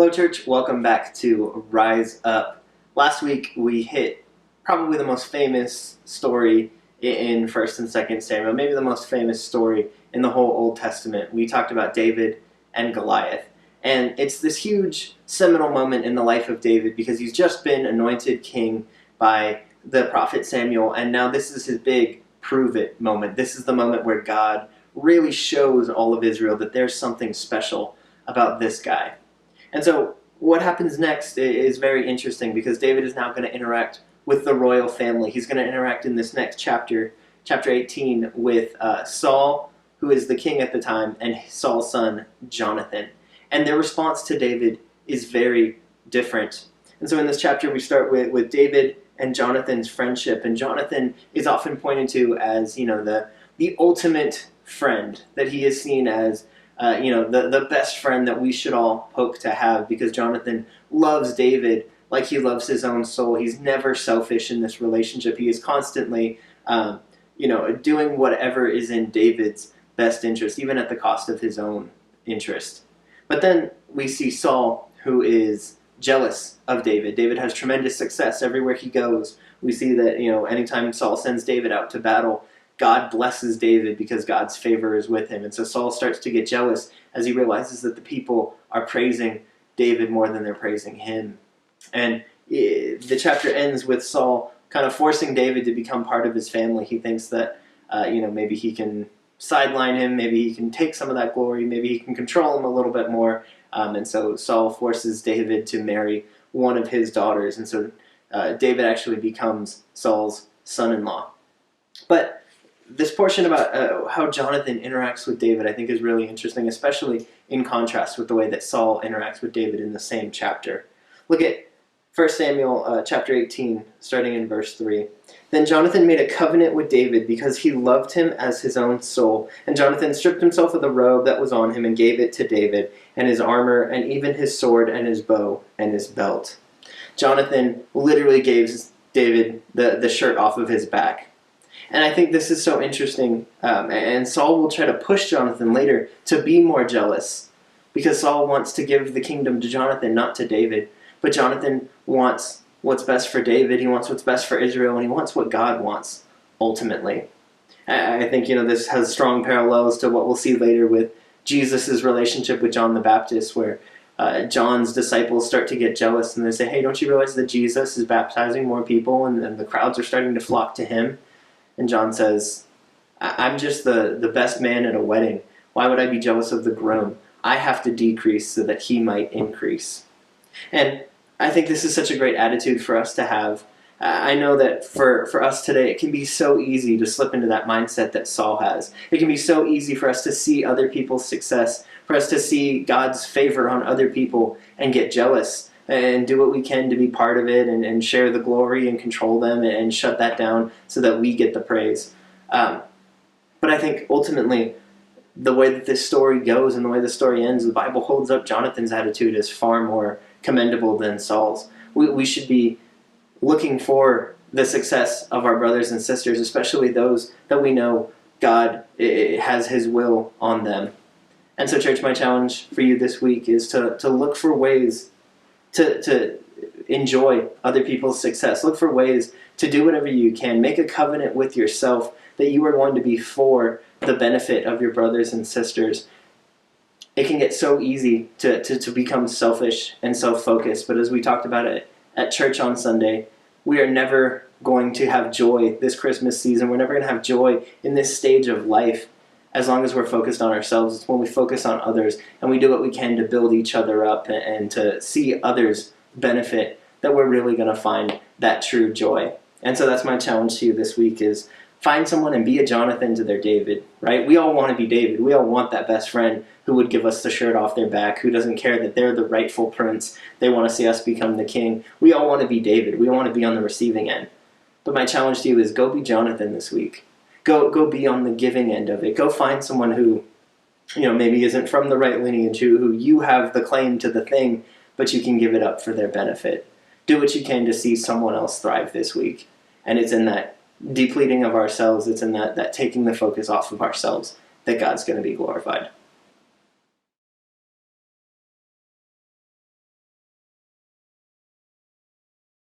Hello, church. Welcome back to Rise Up. Last week we hit probably the most famous story in 1st and 2nd Samuel, maybe the most famous story in the whole Old Testament. We talked about David and Goliath. And it's this huge seminal moment in the life of David because he's just been anointed king by the prophet Samuel, and now this is his big prove it moment. This is the moment where God really shows all of Israel that there's something special about this guy. And so what happens next is very interesting because David is now going to interact with the royal family. He's going to interact in this next chapter, chapter 18, with Saul, who is the king at the time, and Saul's son, Jonathan. And their response to David is very different. And so in this chapter we start with David and Jonathan's friendship. And Jonathan is often pointed to as, the ultimate friend, that he is seen as the best friend that we should all hope to have, because Jonathan loves David like he loves his own soul. He's never selfish in this relationship. He is constantly, doing whatever is in David's best interest, even at the cost of his own interest. But then we see Saul, who is jealous of David. David has tremendous success everywhere he goes. We see that, anytime Saul sends David out to battle, God blesses David because God's favor is with him. And so Saul starts to get jealous as he realizes that the people are praising David more than they're praising him. And the chapter ends with Saul kind of forcing David to become part of his family. He thinks that, maybe he can sideline him, maybe he can take some of that glory, maybe he can control him a little bit more. And so Saul forces David to marry one of his daughters. And so David actually becomes Saul's son-in-law. But this portion about how Jonathan interacts with David, I think, is really interesting, especially in contrast with the way that Saul interacts with David in the same chapter. Look at 1 Samuel chapter 18, starting in verse 3. Then Jonathan made a covenant with David because he loved him as his own soul. And Jonathan stripped himself of the robe that was on him and gave it to David, and his armor, and even his sword, and his bow, and his belt. Jonathan literally gives David the shirt off of his back. And I think this is so interesting, and Saul will try to push Jonathan later to be more jealous, because Saul wants to give the kingdom to Jonathan, not to David. But Jonathan wants what's best for David, he wants what's best for Israel, and he wants what God wants, ultimately. I think, this has strong parallels to what we'll see later with Jesus' relationship with John the Baptist, where John's disciples start to get jealous, and they say, hey, don't you realize that Jesus is baptizing more people, and the crowds are starting to flock to him? And John says, I'm just the best man at a wedding. Why would I be jealous of the groom? I have to decrease so that he might increase. And I think this is such a great attitude for us to have. I know that for us today, it can be so easy to slip into that mindset that Saul has. It can be so easy for us to see other people's success, for us to see God's favor on other people and get jealous and do what we can to be part of it and share the glory and control them and shut that down so that we get the praise. But I think ultimately, the way that this story goes and the way the story ends, the Bible holds up Jonathan's attitude as far more commendable than Saul's. We should be looking for the success of our brothers and sisters, especially those that we know God has his will on them. And so, church, my challenge for you this week is to look for ways to enjoy other people's success. Look for ways to do whatever you can. Make a covenant with yourself that you are going to be for the benefit of your brothers and sisters. It can get so easy to become selfish and self-focused, but as we talked about it at church on Sunday, we are never going to have joy this Christmas season. We're never going to have joy in this stage of life as long as we're focused on ourselves. It's when we focus on others and we do what we can to build each other up and to see others benefit that we're really going to find that true joy. And so that's my challenge to you this week is find someone and be a Jonathan to their David, right? We all want to be David. We all want that best friend who would give us the shirt off their back, who doesn't care that they're the rightful prince. They want to see us become the king. We all want to be David. We all want to be on the receiving end. But my challenge to you is go be Jonathan this week. Go be on the giving end of it. Go find someone who, maybe isn't from the right lineage, who you have the claim to the thing, but you can give it up for their benefit. Do what you can to see someone else thrive this week. And it's in that depleting of ourselves, it's in that taking the focus off of ourselves that God's going to be glorified.